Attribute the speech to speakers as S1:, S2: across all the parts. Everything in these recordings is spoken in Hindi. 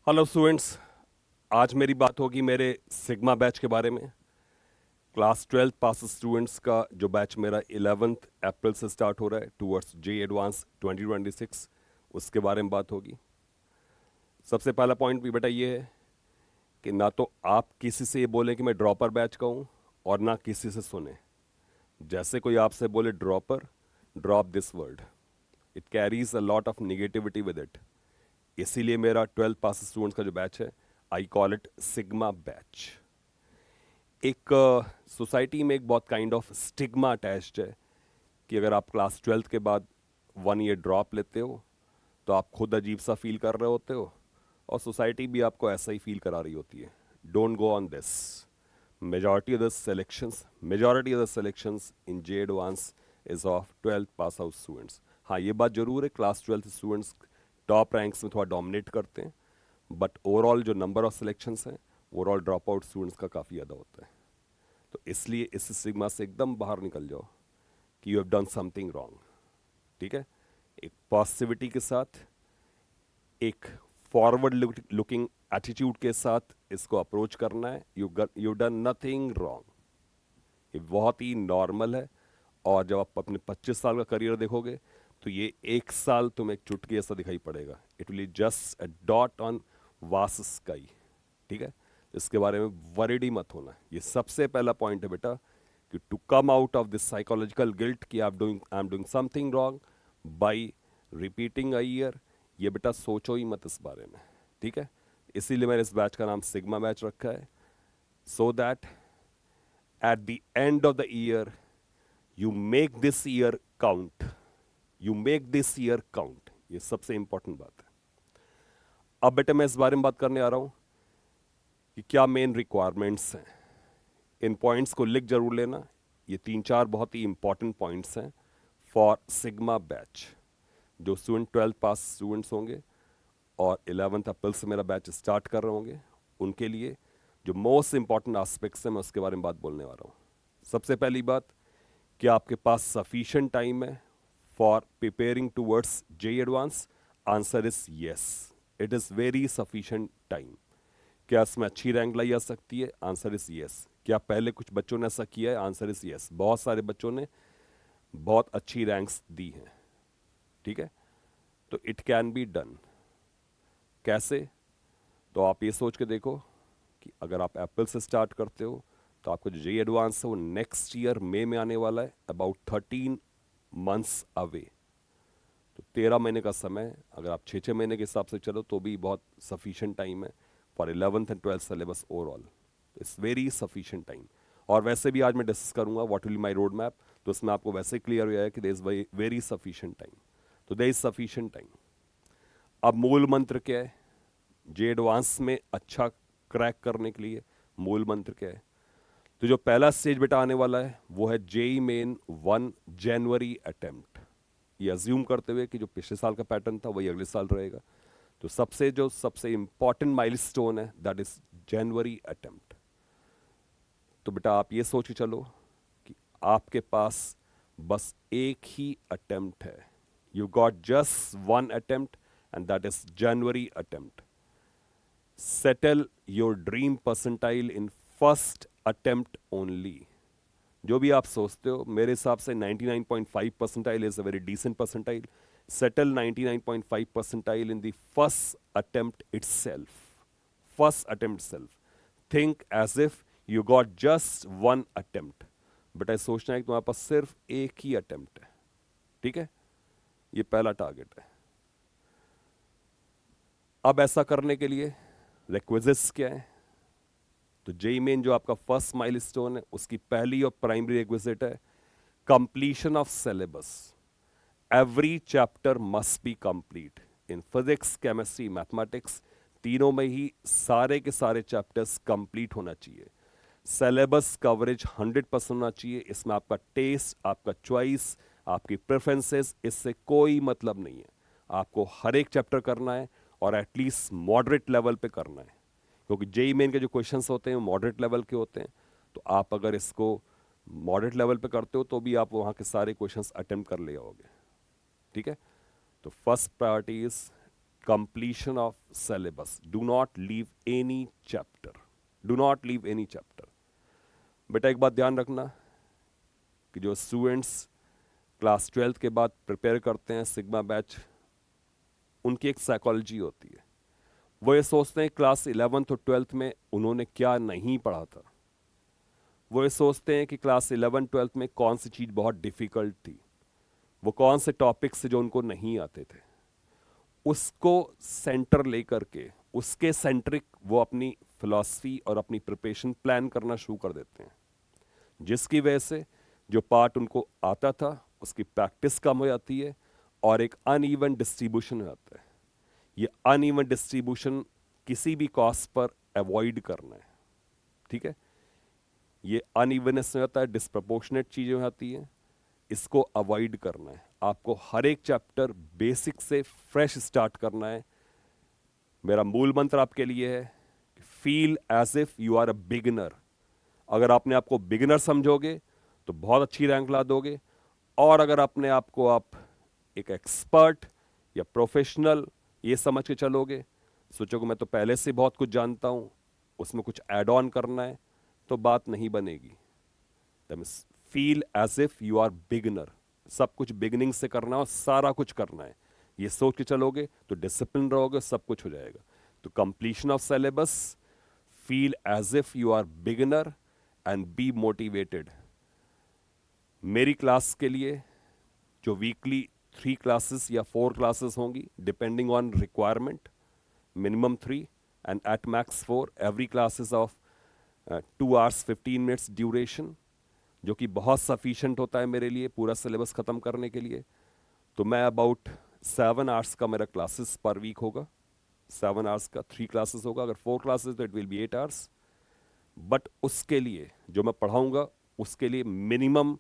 S1: Hello students. आज मेरी बात होगी मेरे सिग्मा बैच के बारे में। क्लास 12 पास स्टूडेंट्स का जो बैच मेरा 11 अप्रैल से स्टार्ट हो रहा है टूवर्ड्स जे एडवांस 2026, उसके बारे में बात होगी। सबसे पहला पॉइंट भी बेटा ये है कि ना तो आप किसी से ये बोलें कि मैं ड्रॉपर बैच का हूँ और ना किसी से सुने। जैसे कोई आपसे बोले dropper, drop this word, it carries a lot of negativity with it. इसीलिए मेरा 12 पास स्टूडेंट्स का जो बैच है, I call it sigma batch. एक सोसाइटी में एक बहुत काइंड ऑफ स्टिग्मा अटैच्ड है कि अगर आप क्लास 12 के बाद 1 ईयर ड्रॉप लेते हो तो आप खुद अजीब सा फील कर रहे होते हो और सोसाइटी भी आपको ऐसा ही फील करा रही होती है। Don't go on this. Majority of the selections in J advance is of 12 pass out students. हाँ, ये बात जरूर है, क्लास 12 स्टूडेंट्स टॉप रैंक्स में थोड़ा डोमिनेट करते हैं, बट ओवरऑल जो नंबर ऑफ सिलेक्शंस हैं ओवरऑल ड्रॉप आउट स्टूडेंट्स का काफ़ी ज़्यादा होता है। तो इसलिए इस सिग्मा से एकदम बाहर निकल जाओ कि you have done something wrong. ठीक है, एक पॉजिटिविटी के साथ, एक फॉरवर्ड लुकिंग एटीट्यूड के साथ इसको अप्रोच करना है। You done nothing wrong. ये बहुत ही नॉर्मल है। और जब आप अपने 25 साल का करियर देखोगे तो ये एक साल तुम्हें एक चुटकी ऐसा दिखाई पड़ेगा। It will just a dot on vast sky. ठीक है, इसके बारे में वरीड ही मत होना। ये सबसे पहला पॉइंट है बेटा कि to come out of this psychological guilt कि I am doing something wrong by repeating a year. ये बेटा सोचो ही मत इस बारे में। ठीक है, इसीलिए मैंने इस बैच का नाम सिग्मा बैच रखा है, so that at the end of the year you make this year count. You make this year count, ये सबसे इंपॉर्टेंट बात है। अब बेटा मैं इस बारे में बात करने आ रहा हूं कि क्या मेन रिक्वायरमेंट्स हैं। इन पॉइंट्स को लिख जरूर लेना। ये 3-4 बहुत ही इंपॉर्टेंट पॉइंट्स हैं फॉर सिग्मा बैच। जो स्टूडेंट 12 पास स्टूडेंट्स होंगे और 11 अप्रैल से मेरा बैच स्टार्ट कर रहे होंगे, उनके लिए जो मोस्ट इंपॉर्टेंट एस्पेक्ट्स हैं मैं उसके बारे में बात बोलने वाला हूँ। सबसे पहली बात, क्या आपके पास सफिशिएंट टाइम है for preparing towards J advance? Answer is yes, it is very sufficient time. क्या इसमें अच्छी रैंक लाई जा सकती है? Answer is yes. क्या पहले कुछ बच्चों ने ऐसा किया है? आंसर इज यस, बहुत सारे बच्चों ने बहुत अच्छी रैंक्स दी हैं। ठीक है, तो इट कैन बी डन। कैसे? तो आप ये सोच के देखो कि अगर आप अप्रैल से स्टार्ट करते हो तो आपका जो जे एडवांस है वो नेक्स्ट ईयर मई में आने वाला है, अबाउट 13 मंथ्स अवे। तो 13 महीने का समय, अगर आप 6-6 महीने के हिसाब से चलो तो भी बहुत सफिशिएंट टाइम है for 11th and 12th syllabus overall. It's very sufficient time. और वैसे भी आज मैं डिस्कस करूंगा what will my road map, तो इसमें आपको वैसे क्लियर हो जाएगा कि there is very sufficient time. तो देयर इज सफिशिएंट टाइम। अब मूल मंत्र क्या है जे एडवांस में अच्छा क्रैक करने के लिए? मूल मंत्र क्या है? तो जो पहला स्टेज बेटा आने वाला है वो है जेई मेन 1 जनवरी अटेम्प्ट। ये अज्यूम करते हुए कि जो पिछले साल का पैटर्न था वही अगले साल रहेगा। तो सबसे इंपॉर्टेंट माइलस्टोन है दैट इज जनवरी अटेम्प्ट। तो बेटा आप ये सोच के चलो कि आपके पास बस एक ही अटेम्प्ट है। You got just 1 attempt and that is January attempt. Settle your dream percentile in first attempt only. जो भी आप सोचते हो, मेरे हिसाब से 99.5 percentile is a very decent percentile. Settle 99.5 percentile in the first attempt itself. First attempt self, think as if you got just 1 attempt. बेटा सोचना है कि तुम्हारे पास सिर्फ एक ही अटेम्प्ट है। ठीक है, ये पहला टारगेट है। अब ऐसा करने के लिए रिक्विजिट्स क्या है? तो जेई मेन जो आपका फर्स्ट माइलस्टोन है उसकी पहली और प्राइमरी रिक्विजिट है completion of syllabus. Every chapter must be complete in physics, chemistry, mathematics, तीनों में ही सारे के सारे चैप्टर्स कंप्लीट होना चाहिए। सिलेबस कवरेज 100% होना चाहिए। इसमें आपका टेस्ट, आपका चॉइस, आपकी प्रेफरेंसेस, इससे कोई मतलब नहीं है। आपको हर एक चैप्टर करना है और एटलीस्ट मॉडरेट लेवल पे करना है, क्योंकि जेई मेन के जो क्वेश्चंस होते हैं वो मॉडरेट लेवल के होते हैं। तो आप अगर इसको मॉडरेट लेवल पे करते हो तो भी आप वहाँ के सारे क्वेश्चंस अटेम्प्ट कर ले आओगे। ठीक है, तो first priority is completion of syllabus. Do not leave any chapter. Do not leave any chapter. बेटा एक बात ध्यान रखना कि जो स्टूडेंट्स क्लास 12th के बाद प्रिपेयर करते हैं सिग्मा बैच, उनकी एक साइकोलॉजी होती है। वो ये सोचते हैं क्लास 11th और 12th में उन्होंने क्या नहीं पढ़ा था। वो ये सोचते हैं कि क्लास 11 12th में कौन सी चीज़ बहुत डिफ़िकल्ट थी, वो कौन से टॉपिक्स जो उनको नहीं आते थे, उसको सेंटर लेकर के उसके सेंट्रिक वो अपनी फिलॉसफी और अपनी प्रिपरेशन प्लान करना शुरू कर देते हैं, जिसकी वजह से जो पार्ट उनको आता था उसकी प्रैक्टिस कम हो जाती है और एक अनइवन डिस्ट्रीब्यूशन हो जाता है। ये अनइवन डिस्ट्रीब्यूशन किसी भी कॉस्ट पर अवॉइड करना है, ठीक है। ये अनइवननेस हो जाता है, डिस्प्रपोर्शनेट चीज़ें हो जाती हैं, इसको अवॉइड करना है। आपको हर एक चैप्टर बेसिक से फ्रेश स्टार्ट करना है। मेरा मूल मंत्र आपके लिए है, feel as if you are a beginner. अगर आपने आपको बिगिनर समझोगे तो बहुत अच्छी रैंक ला दोगे, और अगर अपने आप को आप एक एक्सपर्ट या प्रोफेशनल ये समझ के चलोगे, सोचोगे मैं तो पहले से बहुत कुछ जानता हूँ, उसमें कुछ ऐड ऑन करना है, तो बात नहीं बनेगी। That means feel as if you are beginner. सब कुछ बिगिनिंग से करना और सारा कुछ करना है, ये सोच के चलोगे तो डिसिप्लिन रहोगे, सब कुछ हो जाएगा। तो completion of syllabus, feel as if you are beginner and be motivated. मेरी क्लास के लिए जो वीकली 3 क्लासेस या 4 क्लासेस होंगी depending on requirement, minimum 3 and at max 4, every classes of 2 hours 15 minutes duration, जो कि बहुत सफिशेंट होता है मेरे लिए पूरा सिलेबस ख़त्म करने के लिए। तो मैं अबाउट 7 hours का मेरा क्लासेस पर वीक होगा, 7 hours का 3 क्लासेस होगा। अगर 4 क्लासेस तो it will B 8 hours। But उसके लिए जो मैं पढ़ाऊँगा उसके लिए मिनिमम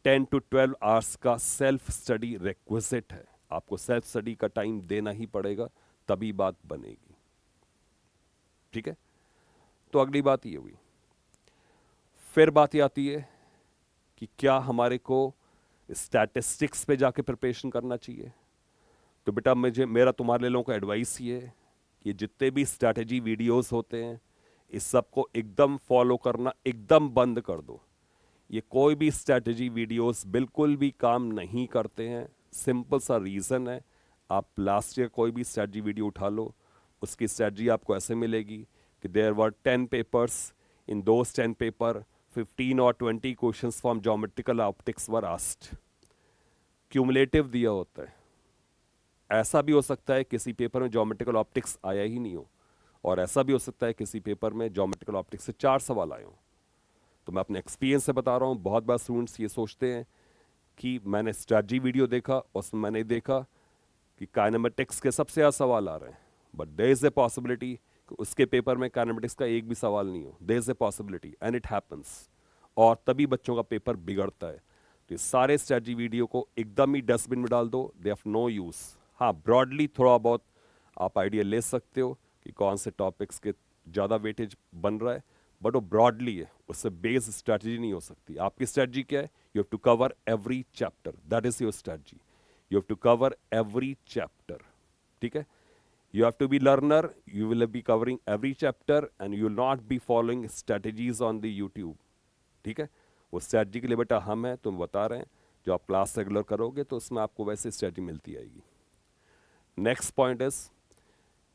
S1: 10 to 12 hours का सेल्फ स्टडी रिक्विजिट है। आपको सेल्फ स्टडी का टाइम देना ही पड़ेगा, तभी बात बनेगी, ठीक है। तो अगली बात ये हुई। फिर बात ये आती है कि क्या हमारे को स्टैटिस्टिक्स पे जाके प्रिपरेशन करना चाहिए। तो बेटा मेरा तुम्हारे लोगों का एडवाइस ये है कि जितने भी स्ट्रैटेजी वीडियोस होते हैं इस सब को एकदम फॉलो करना एकदम बंद कर दो। ये कोई भी स्ट्रैटेजी वीडियोस बिल्कुल भी काम नहीं करते हैं। सिंपल सा रीज़न है, आप लास्ट ईयर कोई भी स्ट्रैटेजी वीडियो उठा लो, उसकी स्ट्रैटेजी आपको ऐसे मिलेगी कि there were 10 papers, in those 10 paper 15 or 20 questions from geometrical optics were asked. Cumulative दिया होता है। ऐसा भी हो सकता है किसी पेपर में ज्योमेट्रिकल ऑप्टिक्स आया ही नहीं हो, और ऐसा भी हो सकता है किसी पेपर में ज्योमेट्रिकल ऑप्टिक्स से 4 सवाल आए हों। तो मैं अपने एक्सपीरियंस से बता रहा हूँ, बहुत बार स्टूडेंट्स ये सोचते हैं कि मैंने स्ट्रैटेजी वीडियो देखा, उसमें मैंने देखा कि काइनेमेटिक्स के सबसे ज़्यादा सवाल आ रहे हैं, but there is a possibility कि उसके पेपर में काइनेमेटिक्स का एक भी सवाल नहीं हो। There is a possibility and it happens, और तभी बच्चों का पेपर बिगड़ता है। तो ये सारे स्ट्रैटेजी वीडियो को एकदम ही डस्टबिन में डाल दो, दे हैव नो यूज़। हाँ, ब्रॉडली थोड़ा बहुत आप आइडिया ले सकते हो कि कौन से टॉपिक्स के ज़्यादा वेटेज बन रहा है, बट वो ब्रॉडली है, उससे बेस स्ट्रैटेजी नहीं हो सकती। आपकी स्ट्रैटेजी क्या है? You have to cover every chapter, that is your strategy. You have to cover every chapter, ठीक है। You have to be learner, you will be covering every chapter and you will not be following strategies on the YouTube, ठीक है। वो स्ट्रैटेजी के लिए बेटा हम हैं, तुम बता रहे हैं, जो आप क्लास रेगुलर करोगे तो उसमें आपको वैसे स्ट्रैटेजी मिलती आएगी। नेक्स्ट पॉइंट इज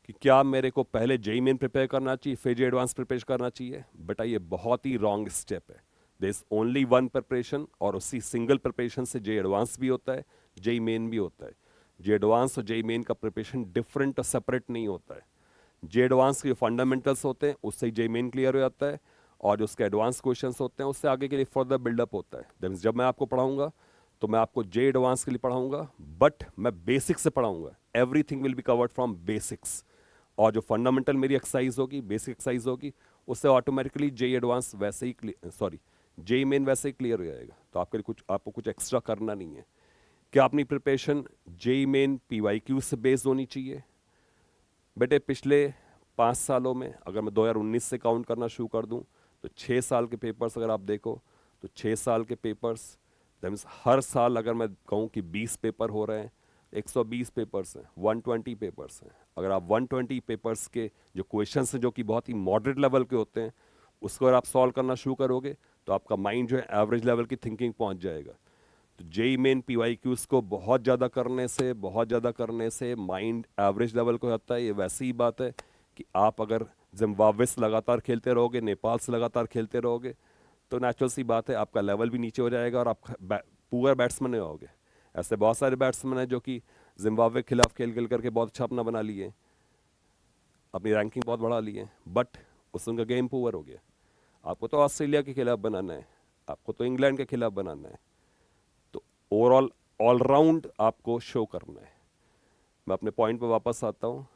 S1: कि क्या मेरे को पहले जेईई मेन प्रिपेयर करना चाहिए फिर जेईई एडवांस प्रिपेयर करना चाहिए? बेटा ये बहुत ही रॉन्ग स्टेप है। There is only one preparation, और उसी सिंगल प्रिपरेशन से जेईई एडवांस भी होता है, जेईई मेन भी होता है। जेईई एडवांस और जेईई मेन का प्रिपरेशन डिफरेंट और सेपरेट नहीं होता है। जेईई एडवांस के जो फंडामेंटल्स होते हैं उससे ही जेईई मेन क्लियर हो जाता है, और जो उसके एडवांस क्वेश्चन होते हैं उससे आगे के लिए फर्दर बिल्डअप होता है। दैट मीन्स जब मैं आपको पढ़ाऊंगा तो मैं आपको जेईई एडवांस के लिए पढ़ाऊंगा, बट मैं बेसिक्स से पढ़ाऊंगा। Everything will be covered from basics, और जो फंडामेंटल मेरी एक्सरसाइज होगी, बेसिक एक्सरसाइज होगी, उससे ऑटोमेटिकली जेईई एडवांस वैसे ही जेईई मेन वैसे ही क्लियर हो जाएगा। तो आपको कुछ एक्स्ट्रा करना नहीं है। क्या अपनी प्रिपरेशन जेईई मेन पीवाईक्यू से बेस्ड होनी चाहिए? बेटे पिछले 5 सालों में अगर मैं 2019 से काउंट करना शुरू कर दूं तो 6 साल के पेपर्स अगर आप देखो तो 6 साल के पेपर्स, दैट मीन्स हर साल अगर मैं कहूँ कि 20 पेपर हो रहे हैं, 120 पेपर्स हैं, 120 पेपर्स हैं। अगर आप 120 पेपर्स के जो क्वेश्चंस हैं जो कि बहुत ही मॉडरेट लेवल के होते हैं, उसको अगर आप सॉल्व करना शुरू करोगे तो आपका माइंड जो है एवरेज लेवल की थिंकिंग पहुंच जाएगा। तो जेई मेन PYQs को बहुत ज़्यादा करने से माइंड एवरेज लेवल को जाता है। ये वैसी ही बात है कि आप अगर जिम्बाब्वे से लगातार खेलते रहोगे, नेपाल से लगातार खेलते रहोगे, तो नेचुरल सी बात है आपका लेवल भी नीचे हो जाएगा और आप पुअर बैट्समैन नहीं होगे। ऐसे बहुत सारे बैट्समैन हैं जो कि जिम्बाब्वे के खिलाफ खेल खेल करके बहुत अच्छा अपना बना लिए, अपनी रैंकिंग बहुत बढ़ा लिए, बट उससे उनका गेम पुअर हो गया। आपको तो ऑस्ट्रेलिया के खिलाफ बनाना है, आपको तो इंग्लैंड के खिलाफ बनाना है, तो ओवरऑल ऑलराउंड आपको शो करना है। मैं अपने पॉइंट पर वापस आता हूँ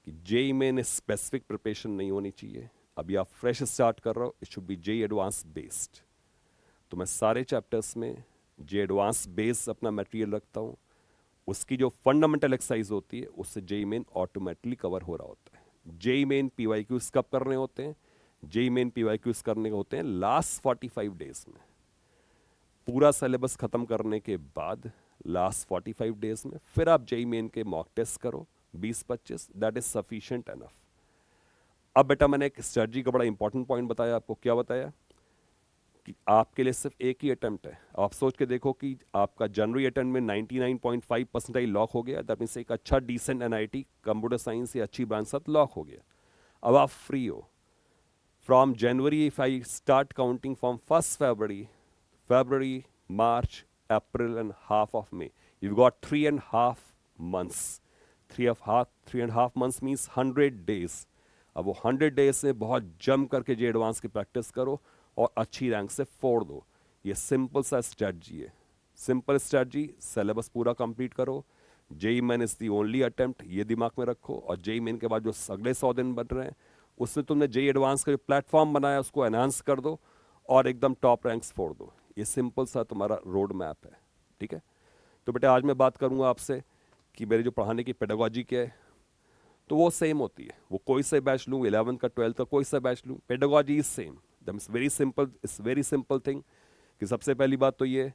S1: कि जेई में स्पेसिफिक प्रिपरेशन नहीं होनी चाहिए। अभी आप फ्रेश स्टार्ट कर रहे हो, it should be JEE advance based. तो मैं सारे चैप्टर्स में जे एडवांस बेस अपना मटेरियल रखता हूँ। उसकी जो फंडामेंटल एक्सरसाइज होती है उससे जेई मेन ऑटोमेटिकली कवर हो रहा होता है। जेई मेन PYQs कब करने होते हैं? जेई मेन PYQs करने होते हैं लास्ट 45 डेज में। पूरा सिलेबस खत्म करने के बाद लास्ट 45 डेज में फिर आप जेई मेन के मॉक टेस्ट करो 20-25, दैट इज सफिशिएंट एनफ। अब बेटा मैंने एक स्ट्रेटजी का बड़ा इंपॉर्टेंट पॉइंट बताया आपको। क्या बताया? कि आपके लिए सिर्फ एक ही अटेम्प्ट है। आप सोच के देखो कि आपका जनवरी अटेम्प्ट में 99.5 परसेंटाइल लॉक हो गया, दैट मीन्स एक अच्छा डिसेंट NIT कंप्यूटर साइंस या अच्छी ब्रांच साथ लॉक हो गया। अब आप फ्री हो। From January if I start counting from 1st February, March, April and half of May, you've got 3.5 months. 3.5 months means 100 days. अब वो 100 डेज से बहुत जम करके जे एडवांस की प्रैक्टिस करो और अच्छी रैंक से फोड़ दो। ये सिंपल सा स्ट्रेटजी है, सिंपल स्ट्रेटजी। सिलेबस पूरा कंप्लीट करो। JEE main is the only attempt, ये दिमाग में रखो। और जेई मेन के बाद जो अगले 100 दिन बन रहे हैं उसमें तुमने जेई एडवांस का जो प्लेटफॉर्म बनाया उसको एनहांस कर दो और एकदम टॉप रैंक्स फोड़ दो। ये सिंपल सा तुम्हारा रोड मैप है, ठीक है। तो बेटा आज मैं बात करूंगा आपसे कि मेरे जो पढ़ाने की पेडागोजी क्या है, तो वो सेम होती है। वो कोई सा बैच लूँ, 11th का 12th का कोई सा बैच लूँ, pedagogy is same. That is very simple, it's very simple thing. कि सबसे पहली बात तो ये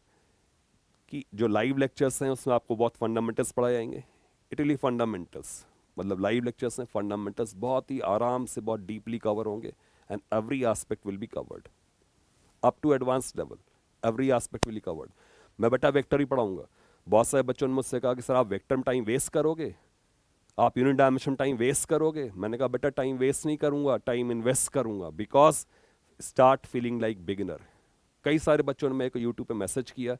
S1: कि जो लाइव लेक्चर्स हैं उसमें आपको बहुत फंडामेंटल्स पढ़ाए जाएंगे। इटली फंडामेंटल्स मतलब लाइव लेक्चर्स हैं, फंडामेंटल्स बहुत ही आराम से बहुत डीपली कवर होंगे and every aspect will be covered up to advance level. Every aspect will be covered. मैं बेटा वेक्टर ही पढ़ाऊंगा। बहुत सारे बच्चों ने मुझसे कहा कि सर आप वेक्टर में टाइम वेस्ट करोगे, आप यूनिट डायमेंशन टाइम वेस्ट करोगे। मैंने कहा बेटा टाइम वेस्ट नहीं करूंगा, टाइम इन्वेस्ट करूंगा, because start feeling like beginner. कई सारे बच्चों ने मेरे को यूट्यूब पे मैसेज किया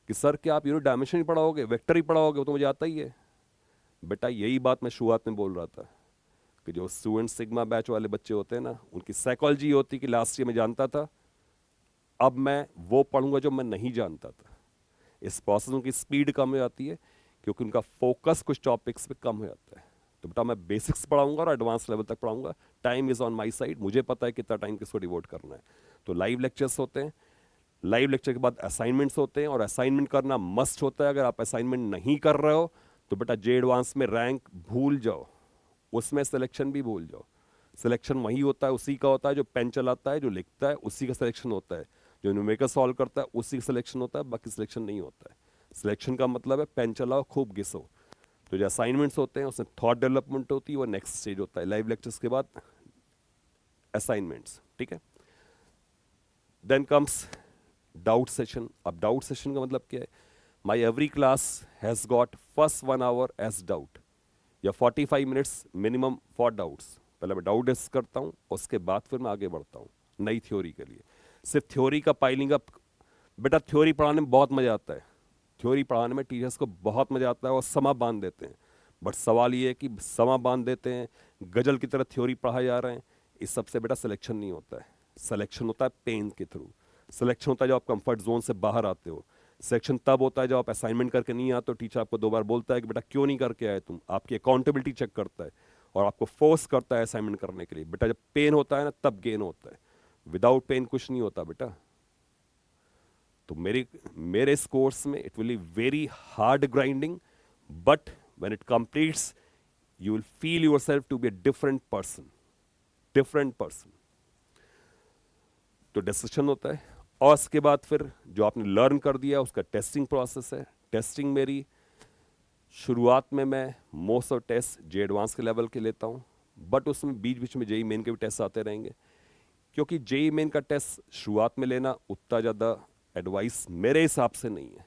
S1: कि सर क्या आप यूनिट डायमेंशन ही पढ़ाओगे, वेक्टर ही पढ़ाओगे, वो तो मुझे आता ही है। बेटा यही बात मैं शुरुआत में बोल रहा था कि जो स्टूडेंट सिग्मा बैच वाले बच्चे होते हैं ना, उनकी साइकोलॉजी होती कि लास्ट ईयर में जानता था, अब मैं वो पढ़ूंगा जो मैं नहीं जानता था। इस प्रोसेस उनकी स्पीड कम हो जाती है क्योंकि उनका फोकस कुछ टॉपिक्स पे कम हो जाता है। तो बेटा मैं बेसिक्स पढ़ाऊंगा और एडवांस लेवल तक पढ़ाऊंगा। Time is on my side, मुझे पता है कितना टाइम किसको डिवोट करना है। तो लाइव लेक्चर्स होते हैं, लाइव लेक्चर के बाद असाइनमेंट्स होते हैं और असाइनमेंट करना मस्ट होता है। अगर आप असाइनमेंट नहीं कर रहे हो तो बेटा जे एडवांस में रैंक भूल जाओ, उसमें सिलेक्शन भी भूल जाओ। सिलेक्शन वही होता है, उसी का होता है जो पेन चलाता है, जो लिखता है उसी का सिलेक्शन होता है, जो न्यूमेरिकल सॉल्व करता है उसी का सिलेक्शन होता है, बाकी सिलेक्शन नहीं होता है। सिलेक्शन का मतलब है पेन चलाओ खूब घिसो। तो जो असाइनमेंट्स होते हैं उसमें थॉट डेवलपमेंट होती है, वो नेक्स्ट स्टेज होता है लाइव लेक्चर्स के बाद असाइनमेंट्स, ठीक है। Then comes doubt session. अब डाउट सेशन का मतलब क्या है? My every class has got first 1 hour as doubt या 45 मिनट्स मिनिमम फॉर डाउट्स। पहले मैं डाउट डिस्कस करता हूँ, उसके बाद फिर मैं आगे बढ़ता हूँ नई थ्योरी के लिए। सिर्फ थ्योरी का पाइलिंग अप, बेटा थ्योरी पढ़ाने में बहुत मजा आता है, थ्योरी पढ़ाने में टीचर्स को बहुत मजा आता है और समा बांध देते हैं। बट सवाल ये है कि समा बांध देते हैं, गजल की तरह थ्योरी पढ़ाए जा रहे हैं, इस सबसे बेटा सिलेक्शन नहीं होता है। सिलेक्शन होता है पेन के थ्रू। सिलेक्शन होता है जब आप कंफर्ट जोन से बाहर आते हो। सिलेक्शन तब होता है जब आप असाइनमेंट करके नहीं आते हो, टीचर आपको 2 बार बोलता है कि बेटा क्यों नहीं करके आए तुम, आपकी अकाउंटेबिलिटी चेक करता है और आपको फोर्स करता है असाइनमेंट करने के लिए। बेटा जब पेन होता है ना तब गेन होता है, विदाउट पेन कुछ नहीं होता बेटा। तो मेरे इस कोर्स में it will be very hard grinding, but when it completes you will feel yourself to be a different person, different person. तो डिस्कशन होता है और उसके बाद फिर जो आपने लर्न कर दिया उसका टेस्टिंग प्रोसेस है। टेस्टिंग मेरी शुरुआत में मैं most of test JEE advance के लेवल के लेता हूँ, बट उसमें बीच बीच में जेई मेन के भी टेस्ट आते रहेंगे, क्योंकि जेई मेन का टेस्ट शुरुआत में लेना उतना ज़्यादा एडवाइस मेरे हिसाब से नहीं है,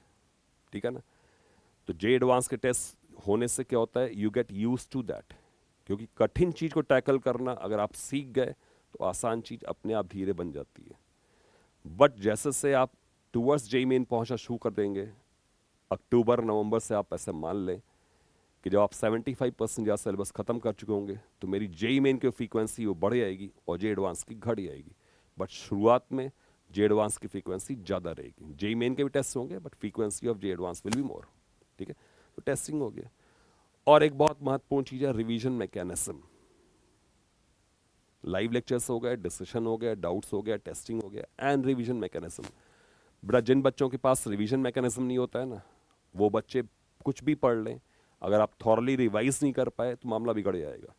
S1: ठीक है ना। तो जे एडवांस के टेस्ट होने से क्या होता है, you get use to that, क्योंकि कठिन चीज़ को टैकल करना अगर आप सीख गए तो आसान चीज़ अपने आप धीरे बन जाती है। बट जैसे से आप टूवर्ड्स जेई मेन पहुंचना शुरू कर देंगे, अक्टूबर नवंबर से आप ऐसे मान लें कि जब आप 75% या सिलेबस खत्म कर चुके होंगे तो मेरी जेई मेन की फ्रीक्वेंसी वो बढ़ जाएगी और जे एडवांस की घट जाएगी। बट शुरुआत में जे एडवांस की फ्रीक्वेंसी ज़्यादा रहेगी, जेई मेन के भी टेस्ट होंगे but frequency of J advance will be more, ठीक है। तो टेस्टिंग हो गया। और एक बहुत महत्वपूर्ण चीज़ है रिवीजन मैकेनिज्म। लाइव लेक्चर्स हो गए, डिस्कशन हो गया, डाउट्स हो गया, टेस्टिंग हो गया एंड रिवीजन मैकेनिज्म। बड़ा जिन बच्चों के पास रिवीजन मैकेनिज्म नहीं होता है ना, वो बच्चे कुछ भी पढ़ लें, अगर आप थॉरली रिवाइज नहीं कर पाए तो मामला बिगड़ जाएगा।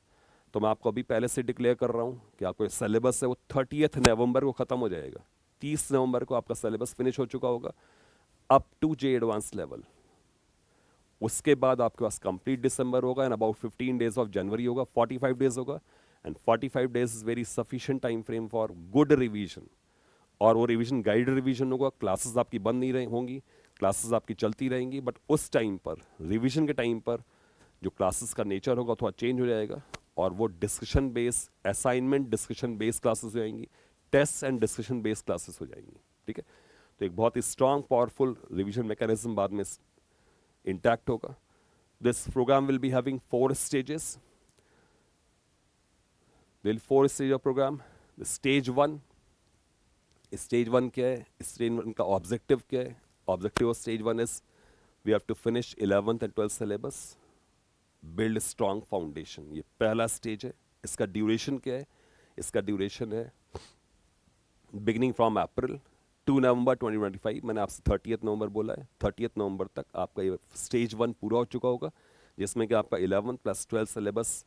S1: तो मैं आपको अभी पहले से डिक्लेयर कर रहा हूँ कि आपको सिलेबस है वो 30 नवंबर को ख़त्म हो जाएगा। 30 नवंबर को आपका सिलेबस फिनिश हो चुका होगा up to JEE advance level. उसके बाद आपके पास कंप्लीट दिसंबर होगा and about 15 days of January होगा, 45 डेज होगा, and 45 days is very sufficient time frame for good revision. और वो रिवीजन गाइड रिवीजन होगा, क्लासेस आपकी बंद नहीं रही होंगी, क्लासेस आपकी चलती रहेंगी, बट उस टाइम पर रिवीजन के टाइम पर जो क्लासेस का नेचर होगा थोड़ा चेंज हो जाएगा और वो discussion base, assignment discussion base classes हो जाएंगी, test and discussion base classes हो जाएंगी, ठीक है। तो एक बहुत ही स्ट्रांग पावरफुल रिवीजन मैकेनिज्म बाद में इंटैक्ट होगा। This program will be having 4 stages. There 4 stage of program. Stage 1, stage 1 क्या है, स्टेज 1 का ऑब्जेक्टिव क्या है? Objective of stage 1 is we have to finish 11th and 12th syllabus, build strong foundation. ये पहला स्टेज है। इसका ड्यूरेशन क्या है? इसका ड्यूरेशन है बिगिनिंग फ्रॉम अप्रैल टू नवंबर 2025। मैंने आपसे 30th नवंबर बोला है, 30th नवंबर तक आपका ये स्टेज 1 पूरा हो चुका होगा, जिसमें कि आपका 11th plus 12th syllabus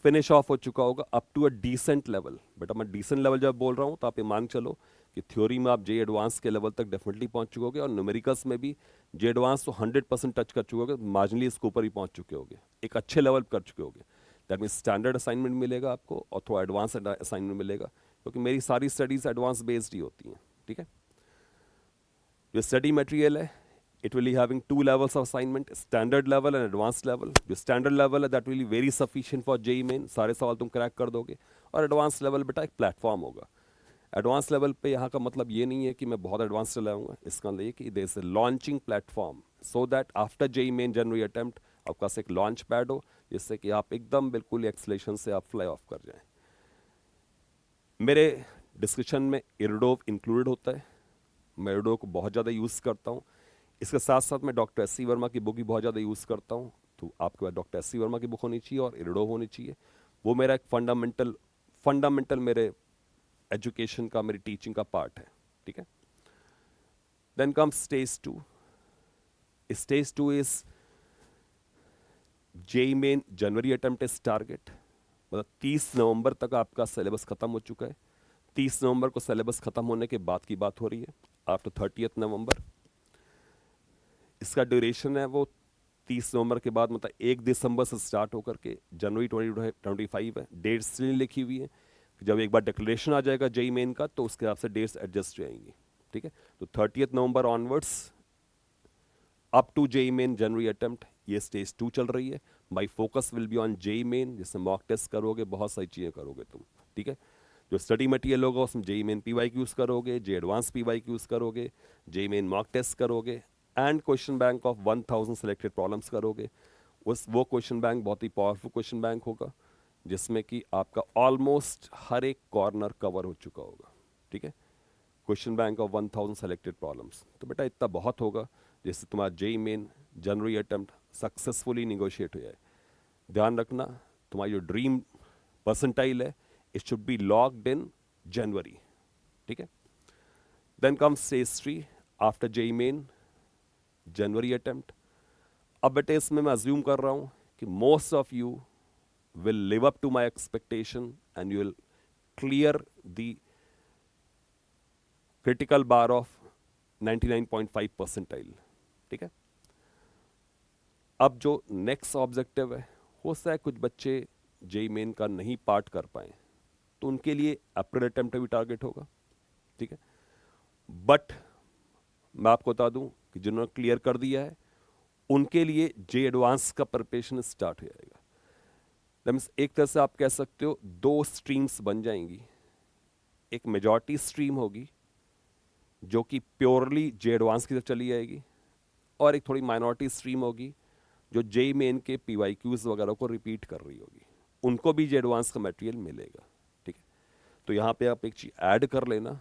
S1: finish off हो चुका होगा up to a decent level. But अब मैं डिसेंट लेवल जब बोल रहा हूँ तो आप ये मान चलो कि थ्योरी में आप जे एडवांस के लेवल तक डेफिनेटली पहुंच चुके होगे, और न्यूमेरिकल्स में भी जे एडवांस तो 100% टच कर चुके होगे, मार्जिनली इसके ऊपर ही पहुंच चुके होगे, एक अच्छे लेवल कर चुके होगे। दैट मीन स्टैंडर्ड असाइनमेंट मिलेगा आपको और थोड़ा एडवांस असाइनमेंट मिलेगा, क्योंकि मेरी सारी स्टडीज एडवांस बेस्ड ही होती हैं, ठीक है। जो स्टडी मटेरियल है, it will be having 2 levels of assignment, standard level and advanced level. जो standard level है that will be very sufficient for JEE main, सारे सवाल तुम क्रैक कर दोगे। और advanced level बेटा एक प्लेटफॉर्म होगा। एडवांस लेवल पे यहाँ का मतलब ये नहीं है कि मैं बहुत एडवांस चलाऊंगा, इसका मतलब ये कि there is a launching platform so that after JEE main January attempt आपके पास एक लॉन्च पैड हो, जिससे कि आप एकदम बिल्कुल एक्सलेशन से आप फ्लाई ऑफ कर जाएं। मेरे डिस्कशन में इरिडोव इंक्लूडेड होता है, मैं इरिडोव को बहुत ज़्यादा यूज़ करता हूँ। इसके साथ साथ मैं डॉक्टर एस सी वर्मा की बुक भी बहुत ज़्यादा यूज़ करता हूँ। तो आपके पास डॉक्टर एस सी वर्मा की बुक होनी चाहिए और इरिडोव होनी चाहिए। वो मेरा एक फंडामेंटल मेरे एजुकेशन का, मेरी टीचिंग का पार्ट है, ठीक है। Then come stage 2। Stage 2 is JEE main January attempt is target, मतलब 30 नवंबर तक आपका सिलेबस खत्म हो चुका है। 30 नवंबर को सिलेबस खत्म होने के बाद की बात हो रही है, आफ्टर 30th नवंबर। इसका ड्यूरेशन है वो 30 नवंबर के बाद, मतलब 1 दिसंबर से स्टार्ट होकर के जनवरी 2025 है। डेट्स नहीं लिखी हुई है, जब एक बार डिक्लेरेशन आ जाएगा जेई मेन का तो उसके हिसाब से डेट्स एडजस्ट हो जाएंगी, ठीक है। तो 30th November onwards up to JEE main January attempt, ये स्टेज 2 चल रही है। My focus will be on JEE main, जिससे मॉक टेस्ट करोगे, बहुत सारी चीज़ें करोगे तुम, ठीक है। जो स्टडी मटेरियल होगा उसमें जेई मेन PYQs करोगे, जे एडवांस PYQs करोगे, जेई मेन मॉक टेस्ट करोगे and question bank of 1000 selected problems करोगे। वो क्वेश्चन बैंक बहुत ही पावरफुल क्वेश्चन बैंक होगा, जिसमें कि आपका ऑलमोस्ट हर एक कॉर्नर कवर हो चुका होगा, ठीक है। Question bank of 1000 selected problems, तो बेटा इतना बहुत होगा जिससे तुम्हारा JEE main January attempt successfully negotiate हो जाए। ध्यान रखना, तुम्हारी जो ड्रीम परसेंटाइल है it should be locked in January, ठीक है। Then come stage 3 after JEE main January attempt. अब बेटे इसमें मैं अज्यूम कर रहा हूं कि most of you will live up to my expectation and you will clear the critical bar of 99.5 percentile, ठीक है। अब जो नेक्स्ट ऑब्जेक्टिव है, हो सकता है कुछ बच्चे जेई मेन का नहीं पार्ट कर पाए, तो उनके लिए अप्रैल अटेम्प्ट भी टारगेट होगा, ठीक है। बट मैं आपको बता दूं कि जिन्होंने क्लियर कर दिया है उनके लिए जे एडवांस का प्रिपरेशन स्टार्ट हो जाएगा। दैट मीन्स एक तरह से आप कह सकते हो दो स्ट्रीम्स बन जाएंगी। एक मेजॉरिटी स्ट्रीम होगी जो कि प्योरली जे एडवांस की तरफ चली जाएगी, और एक थोड़ी माइनॉरिटी स्ट्रीम होगी जो जेई मेन के पीवाईक्यूज वगैरह को रिपीट कर रही होगी, उनको भी जे एडवांस का मटेरियल मिलेगा, ठीक है। तो यहाँ पे आप एक चीज ऐड कर लेना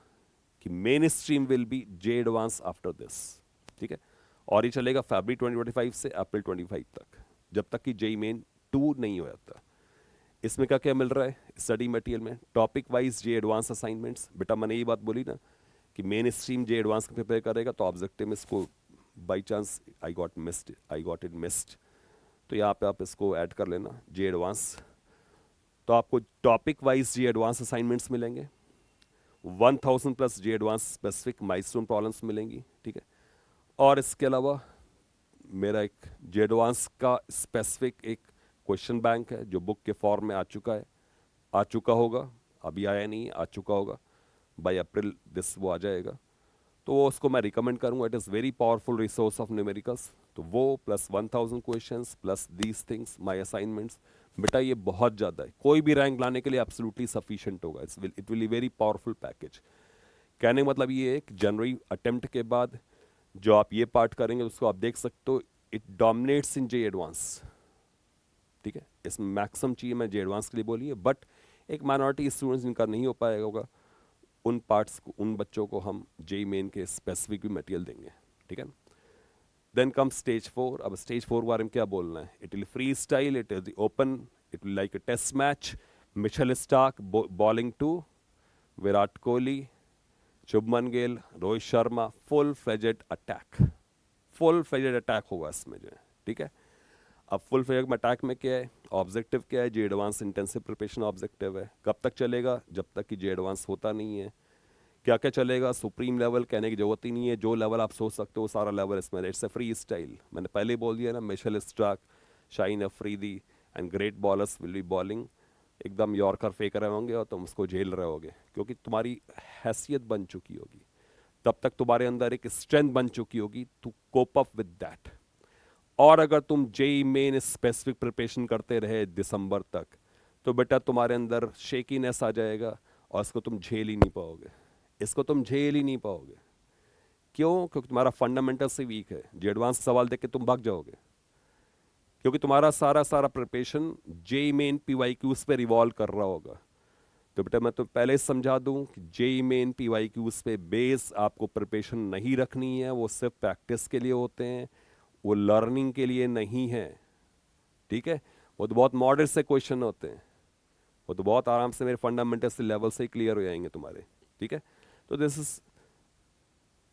S1: कि main stream will be JEE advance after this, ठीक है। और ये चलेगा फरवरी 2025 से अप्रैल 25 तक, जब तक कि जेई मेन 2 नहीं हो जाता। इसमें क्या क्या मिल रहा है स्टडी मटेरियल में? टॉपिक वाइज जे एडवांस असाइनमेंट्स। बेटा मैंने ये बात बोली ना कि मेन स्ट्रीम जे एडवांस का प्रिपेयर करेगा, तो ऑब्जेक्टिव में इसको by chance I got it missed, तो यहाँ पे आप इसको ऐड कर लेना जे एडवांस। तो आपको टॉपिक वाइज जे एडवांस असाइनमेंट्स मिलेंगे, 1000 प्लस जे एडवांस स्पेसिफिक माइलस्टोन प्रॉब्लम्स मिलेंगी, ठीक है। और इसके अलावा मेरा एक जे एडवांस का स्पेसिफिक एक क्वेश्चन बैंक है जो बुक के फॉर्म में आ चुका है, आ चुका होगा, अभी आया नहीं, आ चुका होगा, बाय अप्रैल दिस वो आ जाएगा। तो वो उसको मैं रिकमेंड करूंगा, it is very powerful resource of numericals. तो वो plus 1000 questions plus these things my assignments, बेटा ये बहुत ज़्यादा है, कोई भी रैंक लाने के लिए एब्सोल्युटली सफिशिएंट होगा। It will be very powerful package. कहने का मतलब ये है कि जनवरी अटेम्प्ट के बाद जो आप ये पार्ट करेंगे उसको आप देख सकते हो, it dominates in J advance, ठीक है। इसमें मैक्सिमम चाहिए मैं जे एडवांस के लिए बोली है, बट एक माइनॉरिटी स्टूडेंट्स जिनका नहीं हो पाएगा होगा, उन पार्ट्स को, उन बच्चों को हम जेई मेन के स्पेसिफिक भी मटेरियल देंगे, ठीक है। Then come stage 4। अब स्टेज 4 के बारे में क्या बोलना है? It will free style, it is open, it will like a test match, Mitchell Starc bowling to Virat Kohli, Shubman Gill, Rohit Sharma, full fledged attack, full fledged attack होगा इसमें जो है, ठीक है। अब फुल फ्लेजेड अटैक में क्या है, ऑब्जेक्टिव क्या है? जे एडवांस इंटेंसिव प्रिपरेशन ऑब्जेक्टिव है। कब तक चलेगा? जब तक कि जे एडवांस होता नहीं है। क्या क्या चलेगा? सुप्रीम लेवल कहने की जरूरत ही नहीं है, जो लेवल आप सोच सकते हो सारा लेवल इसमें। इट्स ए फ्री स्टाइल, मैंने पहले ही बोल दिया ना, Mitchell Starc, shine Afridi and great bowlers will be bowling, एकदम यॉर्कर फेंक रहे होंगे और तुम उसको झेल रहे होगे, क्योंकि तुम्हारी हैसियत बन चुकी होगी, तब तक तुम्हारे अंदर एक स्ट्रेंथ बन चुकी होगी to cope up with that. और अगर तुम जेई मेन स्पेसिफिक प्रिपरेशन करते रहे दिसंबर तक, तो बेटा तुम्हारे अंदर शेकीनेस आ जाएगा और इसको तुम झेल ही नहीं पाओगे, इसको तुम झेल ही नहीं पाओगे। क्यों? क्योंकि तुम्हारा फंडामेंटल से वीक है। जो एडवांस सवाल देख के तुम भाग जाओगे, क्योंकि तुम्हारा सारा सारा प्रिपरेशन जेई मेन पीवाईक्यूज पे रिवॉल्व कर रहा होगा। तो बेटा मैं तो पहले समझा दूं कि जेई मेन पीवाईक्यूज पे बेस आपको प्रिपरेशन नहीं रखनी है, वो सिर्फ प्रैक्टिस के लिए होते हैं, वो लर्निंग के लिए नहीं है, ठीक है। वो तो बहुत मॉडरेट से क्वेश्चन होते हैं, वो तो बहुत आराम से मेरे फंडामेंटल से लेवल से ही क्लियर हो जाएंगे तुम्हारे, ठीक है। तो this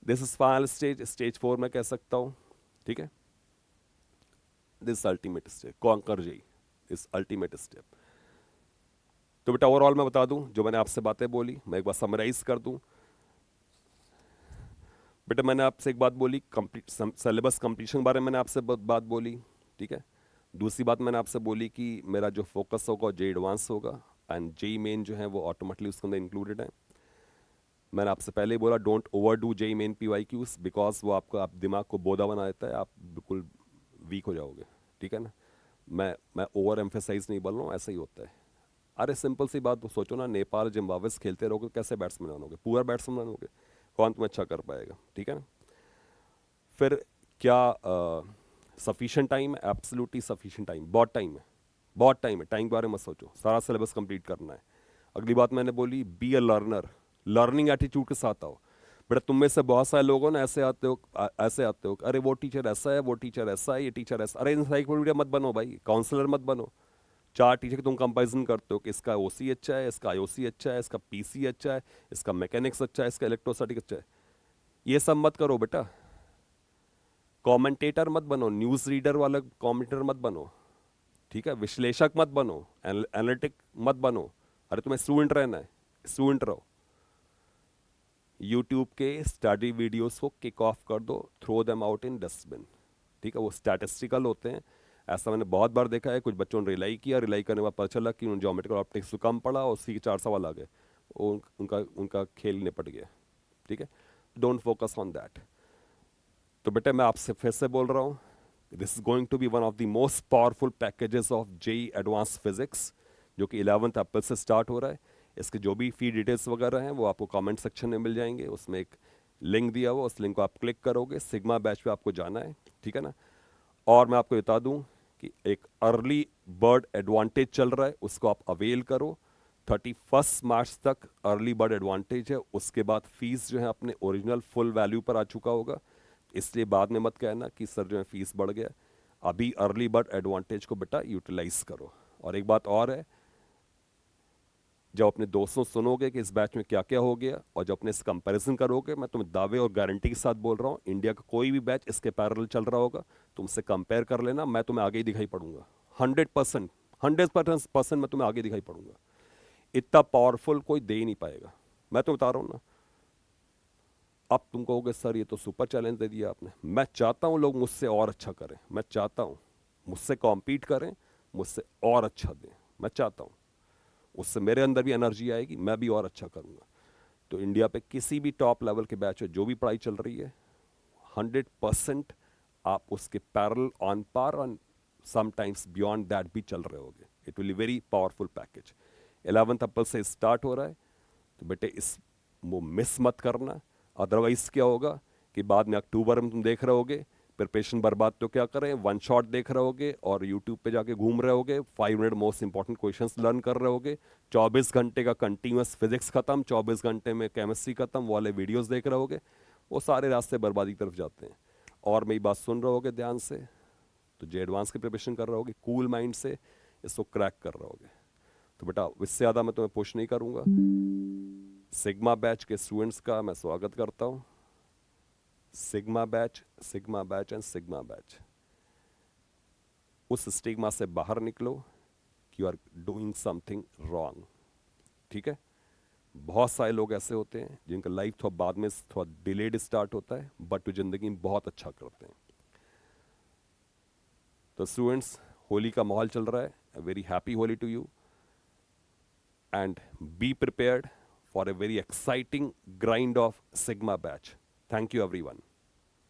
S1: is final stage, stage 4 में कह सकता हूँ, ठीक है। This ultimate step, conquer JEE is ultimate step. तो बेटा ओवरऑल मैं बता दूं, जो मैंने आपसे बातें बोली मैं एक बार समराइज कर दूं। बेटा मैंने आपसे एक बात बोली, कंप्लीट सिलेबस कंप्लीशन के बारे में मैंने आपसे बात बोली, ठीक है। दूसरी बात मैंने आपसे बोली कि मेरा जो फोकस होगा जे एडवांस होगा, एंड जेई मेन जो है वो ऑटोमेटिकली उसके अंदर इंक्लूडेड है। मैंने आपसे पहले ही बोला don't overdo JEE main PYQs, because वो आपको आप दिमाग को बोधा बना देता है, आप बिल्कुल वीक हो जाओगे, ठीक है ना। मैं ओवर एम्फेसाइज नहीं बोल रहा हूँ, ऐसा ही होता है। अरे सिंपल सी बात सोचो ना, नेपाल जिम्बाब्वे से खेलते रहोगे कैसे बैट्समैन बनोगे? पूरा बैट्समैन बनोगे, कौन तुम्हें अच्छा कर पाएगा, ठीक है ना। फिर क्या सफिशिएंट टाइम है? एब्सोल्युटली सफिशिएंट टाइम, बहुत टाइम है, बहुत टाइम है। टाइम के बारे में सोचो, सारा सिलेबस कंप्लीट करना है। अगली बात मैंने बोली be a learner, learning attitude के साथ आओ। बेटा तुम में से बहुत सारे लोग हो ना ऐसे आते हो, ऐसे आते हो, अरे वो टीचर ऐसा है, वो टीचर ऐसा है, ये टीचर ऐसा। अरे इंसाइक्लोपीडिया मत बनो भाई, काउंसलर मत बनो। चार टीचर के तुम कंपैरिजन करते हो कि इसका ओसी अच्छा है, इसका आईओसी अच्छा है, इसका पीसी अच्छा है, इसका मैकेनिक्स अच्छा है, इसका इलेक्ट्रोस्टैटिक अच्छा है। ये सब मत करो बेटा। कमेंटेटर मत बनो, न्यूज़ रीडर वाला कमेंटेटर मत बनो, ठीक है। विश्लेषक मत बनो, एनालिटिक मत बनो। अरे तुम्हें स्टूडेंट रहना है, स्टूडेंट रहो। यूट्यूब के स्टडी वीडियोस को किक ऑफ कर दो, throw them out in dustbin, ठीक है, वो स्टैटिस्टिकल होते हैं। ऐसा मैंने बहुत बार देखा है, कुछ बच्चों ने रिलाई किया, रिलाई करने के बाद पता चला कि उन्होंने ज्योमेट्रिकल ऑप्टिक्स तो कम पढ़ा और उसी के 4 सवाल आ गए, उनका उनका खेल निपट गया। ठीक है, डोंट फोकस ऑन दैट। तो बेटा मैं आपसे फिर से बोल रहा हूँ, this is going to be one of the most powerful packages of JEE advance physics, जो कि 11 अप्रैल से स्टार्ट हो रहा है। इसके जो भी फी डिटेल्स वगैरह हैं वो आपको कमेंट सेक्शन में मिल जाएंगे, उसमें एक लिंक दिया हुआ, उस लिंक को आप क्लिक करोगे, सिग्मा बैच पे आपको जाना है। ठीक है ना। और मैं आपको बता दूं कि एक अर्ली बर्ड एडवांटेज चल रहा है, उसको आप अवेल करो। 31 मार्च तक अर्ली बर्ड एडवांटेज है, उसके बाद फीस जो है अपने ओरिजिनल फुल वैल्यू पर आ चुका होगा, इसलिए बाद में मत कहना कि सर जो है फीस बढ़ गया। अभी अर्ली बर्ड एडवांटेज को बेटा यूटिलाइज करो। और एक बात और है, जब अपने दोस्तों सुनोगे कि इस बैच में क्या क्या हो गया और जब अपने इस कंपैरिजन करोगे, मैं तुम्हें दावे और गारंटी के साथ बोल रहा हूँ, इंडिया का कोई भी बैच इसके पैरेलल चल रहा होगा, तुमसे कंपेयर कर लेना, मैं तुम्हें आगे ही दिखाई पड़ूंगा। 100%, 100% मैं तुम्हें आगे दिखाई पड़ूंगा। इतना पावरफुल कोई दे ही नहीं पाएगा, मैं तो बता रहा हूँ ना। अब तुम कहोगे सर ये तो सुपर चैलेंज दे दिया आपने। मैं चाहता हूँ लोग मुझसे और अच्छा करें, मैं चाहता हूँ मुझसे कॉम्पीट करें, मुझसे और अच्छा दें, मैं चाहता हूँ। उससे मेरे अंदर भी एनर्जी आएगी, मैं भी और अच्छा करूँगा। तो इंडिया पे किसी भी टॉप लेवल के बैच में जो भी पढ़ाई चल रही है, 100% आप उसके पैरल ऑन पार और समटाइम्स बियॉन्ड दैट भी चल रहे होगे। It will be very powerful package. 11 अप्रैल से स्टार्ट हो रहा है, तो बेटे इस वो मिस मत करना। अदरवाइज क्या होगा कि बाद में अक्टूबर में तुम देख रहे होगे, प्रिपरेशन बर्बाद तो क्या करें, वन शॉट देख रहे होगे और यूट्यूब पे जाके घूम रहे होगे, 5 minute most important questions learn कर रहे होगे, 24 घंटे का कंटिन्यूस फिजिक्स खत्म, 24 घंटे में केमिस्ट्री खत्म, वो वाले वीडियोस देख रहे होगे। वो सारे रास्ते बर्बादी की तरफ जाते हैं। और मेरी बात सुन रहे होगे ध्यान से, तो जो एडवांस की प्रिपरेशन कर रहे होगे, कूल माइंड से इसको क्रैक कर रहे होगे। तो बेटा इससे ज़्यादा मैं तुम्हें पुश नहीं करूँगा। सिग्मा बैच के स्टूडेंट्स का मैं स्वागत करता हूँ। Sigma batch, sigma batch and sigma batch. उस स्टिग्मा से बाहर निकलो कि you are doing something wrong. ठीक है, बहुत सारे लोग ऐसे होते हैं जिनका लाइफ थोड़ा बाद में थोड़ा डिलेड स्टार्ट होता है, बट वो जिंदगी में बहुत अच्छा करते हैं। तो स्टूडेंट्स, होली का माहौल चल रहा है, very happy Holi to you and be prepared for a very exciting grind of Sigma batch. Thank you everyone.